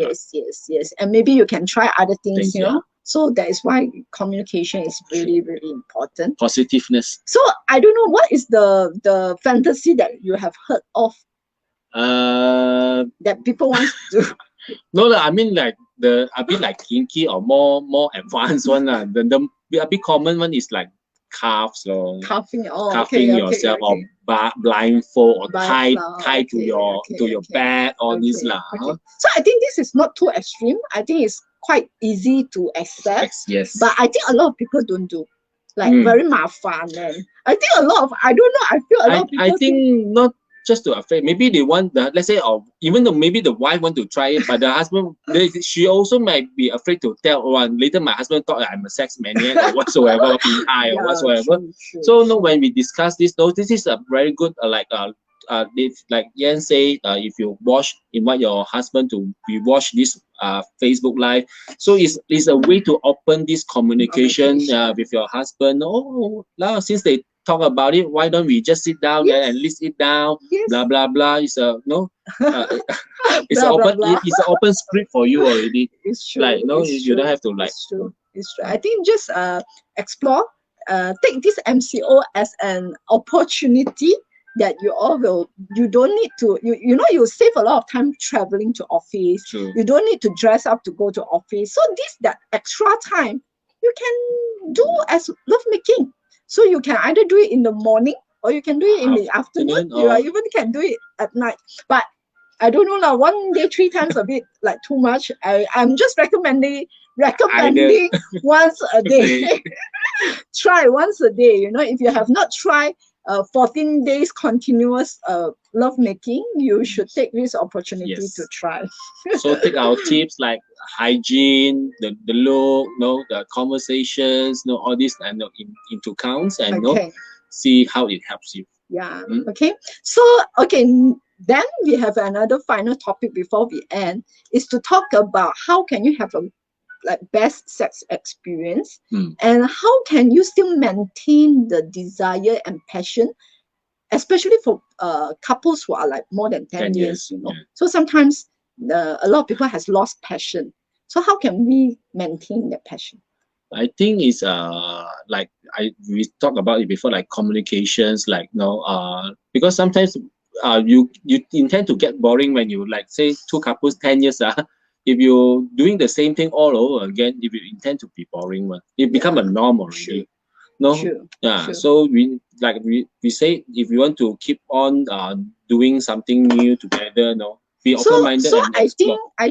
And maybe you can try other things, So that is why communication is really, really important. Positiveness. So I don't know, what is the fantasy that you have heard of? That people want to. No, I mean like a bit like kinky or more advanced one. The a bit common one is like cuffs or cuffing yourself or blindfold or tied to your bed, all this lah. So I think this is not too extreme. I think it's quite easy to accept. Yes. But I think a lot of people don't do. Like very mafan, and I think a lot of I feel a lot of people. I think not just to afraid. Maybe they want let's say, or even though maybe the wife want to try it, but the husband, she also might be afraid to tell. Later my husband thought I'm a sex maniac or whatsoever, or whatsoever. True, so when we discuss this, this is a very good if like Yan say, if you invite your husband to watch this Facebook Live, so it's a way to open this communication with your husband. Since they talk about it. Why don't we just sit down there and list it down? Yes. Blah blah blah. It's a no. It's Blah, an blah, open. blah. It's an open script for you already. It's true. Like no, it's you don't true, have to like. It's true. It's true. I think just explore. Take this MCO as an opportunity that you all will. You don't need to. You know you save a lot of time traveling to office. True. You don't need to dress up to go to office. So that extra time you can do as lovemaking. So you can either do it in the morning or you can do it in the afternoon. You even can do it at night. But I don't know now. 1 day 3 times a bit like too much. I'm just recommending once a day. Try once a day. You know, if you have not tried 14 days continuous love making, you should take this opportunity to try. So take our tips like hygiene, the look, the conversations, all this and into accounts and see how it helps you. Yeah. Okay. So then we have another final topic before we end is to talk about how can you have a best sex experience and how can you still maintain the desire and passion, especially for couples who are like more than 10 years, you know. Yeah. So sometimes a lot of people has lost passion. So how can we maintain that passion? I think it's like we talked about it before, like communications, like because sometimes you intend to get boring when you like say two couples 10 years if you're doing the same thing all over again, if you intend to be boring, it become a norm already. So we say if you want to keep on doing something new together, be open-minded. So I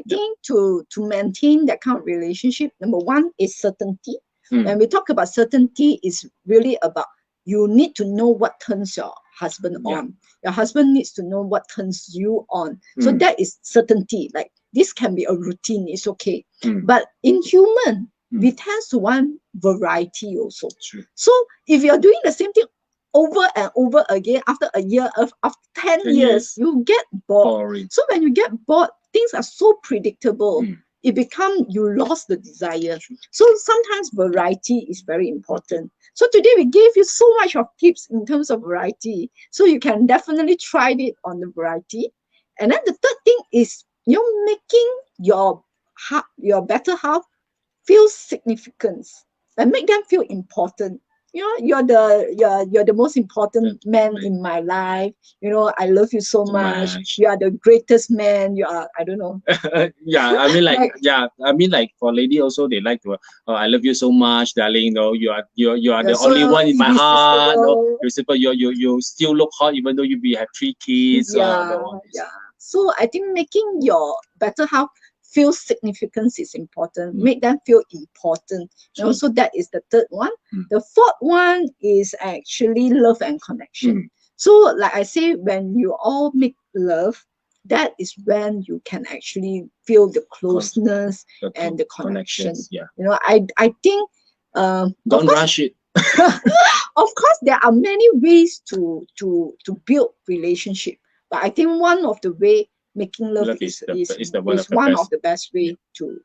think to maintain that kind of relationship, number one is certainty. When we talk about certainty, it's really about you need to know what turns your husband on. Your husband needs to know what turns you on. So that is certainty. Like this can be a routine, it's okay. But in human, we tend to want variety also. True. So if you're doing the same thing over and over again after a year after 10 years, you get bored. So when you get bored, things are so predictable. It becomes you lost the desire. So sometimes variety is very important. So today we gave you so much of tips in terms of variety. So you can definitely try it on the variety. And then the third thing is you're making your better half feel significance and make them feel important. You know, you're the most important man in my life. You know, I love you so much. You are the greatest man. You are, I don't know. I mean like for lady also they like to I love you so much, darling. You are the only one in my heart. You still look hot even though you have 3 kids. So I think making your better half feel significance is important. Make them feel important. You know, so that is the third one. The fourth one is actually love and connection. So like I say, when you all make love, that is when you can actually feel the closeness and the connection. You know, I think don't rush it. Of course, there are many ways to build relationship, but I think one of the way making love is one of the best way to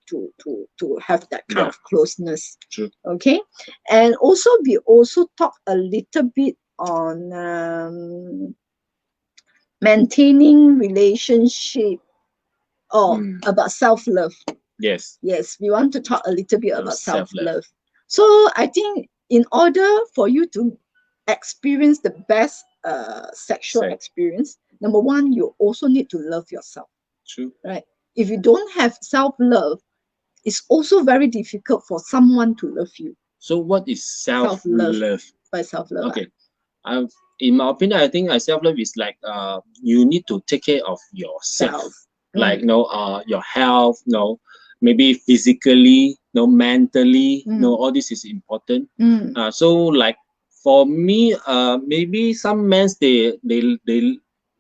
have that kind of closeness. True. Okay, and also we also talk a little bit on maintaining relationship about self-love. Yes, we want to talk a little bit about self-love. So I think in order for you to experience the best sexual experience, number one, you also need to love yourself. True. Right? If you don't have self-love, it's also very difficult for someone to love you. So what is self-love? By self-love. Okay. In my opinion, I think self-love is like you need to take care of yourself. Like your health, maybe physically, mentally, all this is important. So like for me, maybe some men they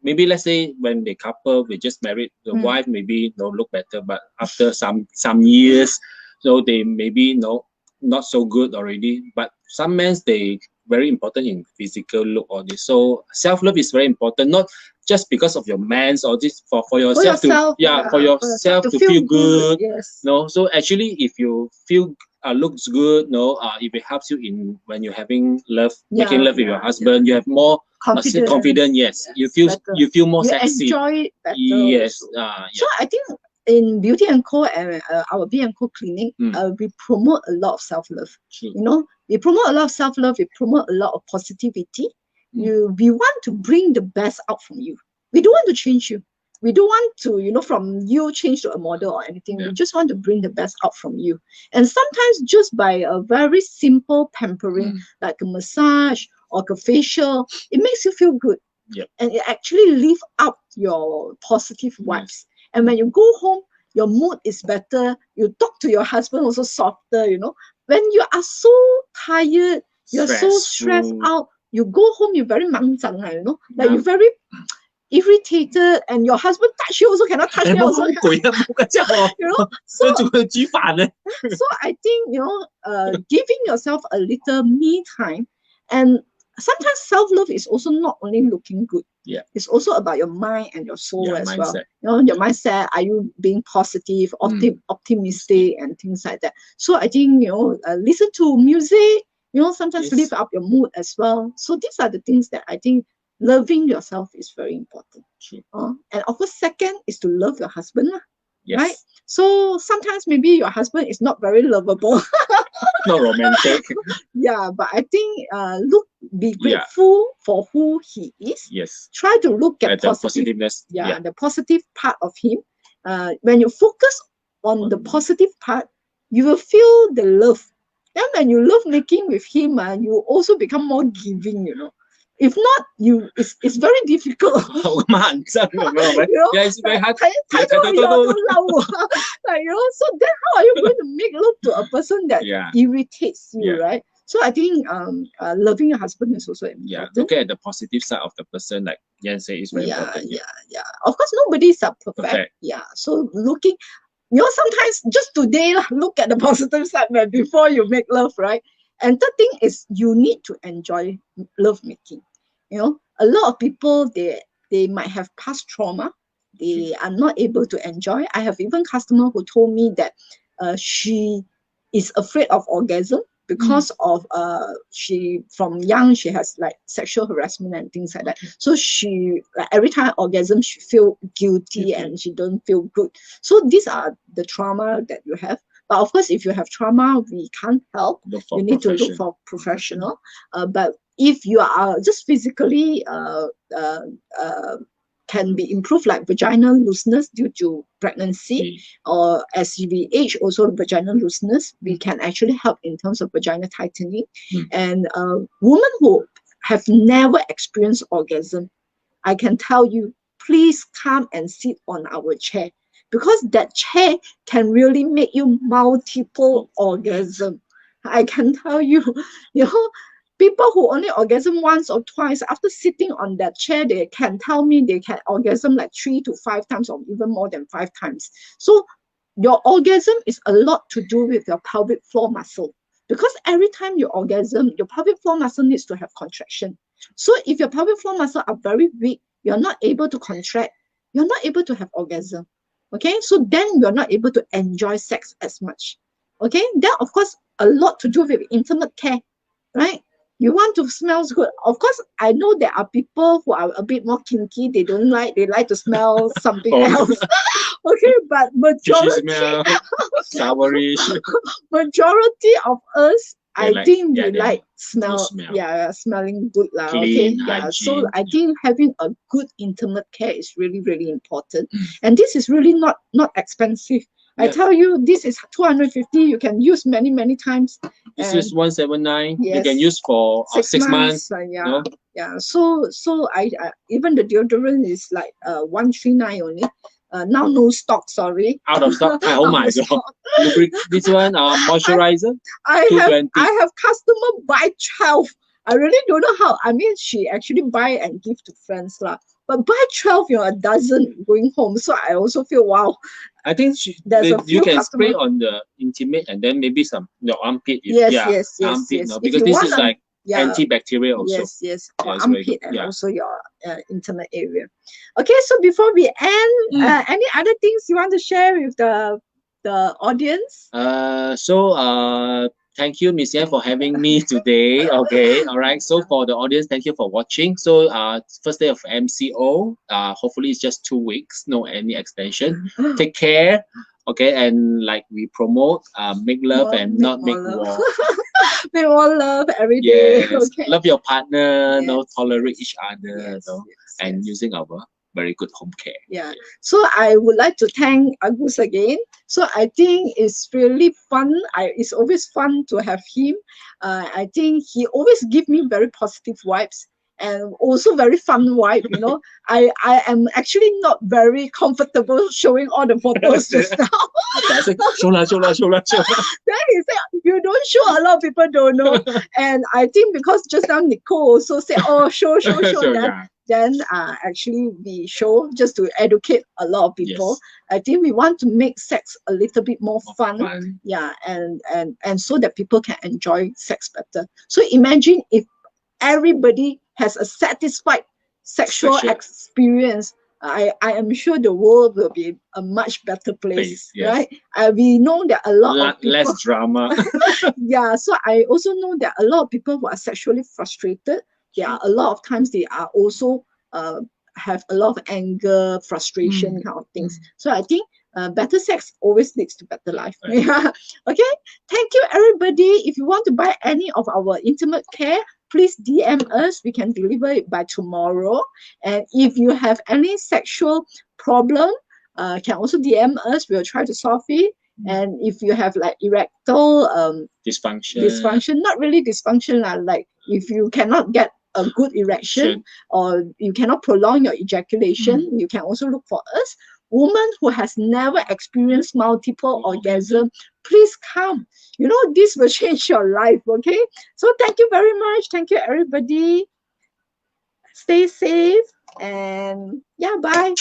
maybe let's say when the couple we just married, the wife maybe look better, but after some years, so they maybe not so good already. But some men they very important in physical look or this. So self-love is very important, not just because of your man's or this for yourself, for yourself to feel good. Yes. So actually if you feel looks good. No, if it helps you in when you're having love, making love with your yeah. husband, you have more Confident. confidence. Yes, you better. feel more You sexy. enjoy it better. Yes. Also. Yeah. So I think in Beauty and Co and our B and Co clinic, we promote a lot of self-love. True. You know, we promote a lot of self-love. We promote a lot of positivity. We want to bring the best out from you. We don't want to change you. We don't want to, you know, from you change to a model or anything. Yeah. We just want to bring the best out from you. And sometimes just by a very simple pampering, like a massage or a facial, it makes you feel good. Yep. And it actually lift up your positive vibes. And when you go home, your mood is better. You talk to your husband also softer, you know. When you are so tired, you're so stressed out, you go home, you're very mangzang, you know, like you're very irritated, and your husband touch you also cannot touch me also. You know, so I think, you know, giving yourself a little me time, and sometimes self-love is also not only looking good. Yeah, it's also about your mind and your soul as mindset. well. You know, your mindset. Are you being positive, optimistic, and things like that? So I think, you know, listen to music. You know, sometimes lift up your mood as well. So these are the things that I think loving yourself is very important. And of course, second is to love your husband, right? So sometimes maybe your husband is not very lovable, not romantic. Yeah, but I think be grateful for who he is. Yes. Try to look at the positiveness. The positive part of him. When you focus on the positive part, you will feel the love. Then when you love making with him, you also become more giving, you know. If not, it's very difficult. You know? Yeah, it's very hard. Like, you know, so then how are you going to make love to a person that irritates you, right? So I think loving your husband is also important. Yeah, look at the positive side of the person, like Yan said, is very important. Yeah. Of course, nobody's perfect. Yeah. So looking, you know, sometimes just today, look at the positive side before you make love, right? And third thing is you need to enjoy love making. You know, a lot of people, they might have past trauma. They are not able to enjoy. I have even customer who told me that she is afraid of orgasm because of she from young she has like sexual harassment and things like that. So she, like, every time orgasm she feel guilty and she don't feel good. So these are the trauma that you have. But of course, if you have trauma, we can't help. You need to look for professional. But if you are just physically can be improved, like vaginal looseness due to pregnancy, or as we age, also vaginal looseness, we can actually help in terms of vagina tightening. And women who have never experienced orgasm, I can tell you, please come and sit on our chair, because that chair can really make you multiple orgasm. I can tell you, you know, people who only orgasm once or twice, after sitting on that chair, they can tell me they can orgasm like 3 to 5 times or even more than 5 times. So your orgasm is a lot to do with your pelvic floor muscle, because every time you orgasm, your pelvic floor muscle needs to have contraction. So if your pelvic floor muscle are very weak, you're not able to contract, you're not able to have orgasm. Okay, so then you're not able to enjoy sex as much. Okay, then of course a lot to do with intimate care, right? You want to smell good. Of course, I know there are people who are a bit more kinky. They like to smell something else. Okay, but majority of us, I think we like smell. Yeah, smelling good lah. Okay, yeah. So I think having a good intimate care is really, really important. And this is really not expensive. I tell you, this is 250. You can use many, many times. This is 179. You can use for 6 months. Yeah. So I even the deodorant is like 139 only. Now no stock, sorry. Out of stock. Oh my god. This one, moisturizer. I have customer buy 12. I really don't know how. I mean, she actually buy and give to friends lah. But buy 12, you know, a dozen going home. So I also feel, wow. I think you can spray on the intimate and then maybe your armpit. Yes. No, because this is like antibacterial also. Yes. Armpit and also your intimate area. Okay, so before we end, any other things you want to share with the the audience? Thank you, Miss Yan, for having me today. Okay, all right. So for the audience, thank you for watching. So first day of MCO. Hopefully it's just 2 weeks, no any extension. Take care. Okay, and like we promote, make love and not make war. Make more love every day. Yes, Okay. love your partner. Yes. No, tolerate each other. Yes, No, yes, and yes. using our very good home care. Yeah. So I would like to thank Agus again. So I think it's really fun. It's always fun to have him. I think he always give me very positive vibes and also very fun vibe. You know, I am actually not very comfortable showing all the photos just now. Show lah, show lah, show lah, show lah. Then he said, you don't show, a lot of people don't know. And I think because just now Nicole also said, oh, show. Sure, Then actually we show just to educate a lot of people. Yes. I think we want to make sex a little bit more fun. Yeah, and so that people can enjoy sex better. So imagine if everybody has a satisfied sexual experience. I am sure the world will be a much better place, yes. right? We know that a lot of people, less drama. yeah, so I also know that a lot of people who are sexually frustrated, a lot of times they are also have a lot of anger, frustration, kind of things. So I think better sex always leads to better life. Right. Yeah. Okay. Thank you, everybody. If you want to buy any of our intimate care, please DM us. We can deliver it by tomorrow. And if you have any sexual problem, can also DM us. We'll try to solve it. And if you have like erectile dysfunction, not really dysfunction, like if you cannot get a good erection or you cannot prolong your ejaculation, you can also look for us. Woman who has never experienced multiple orgasm, please come. You know, this will change your life, okay? So thank you very much. Thank you, everybody. Stay safe and yeah, bye.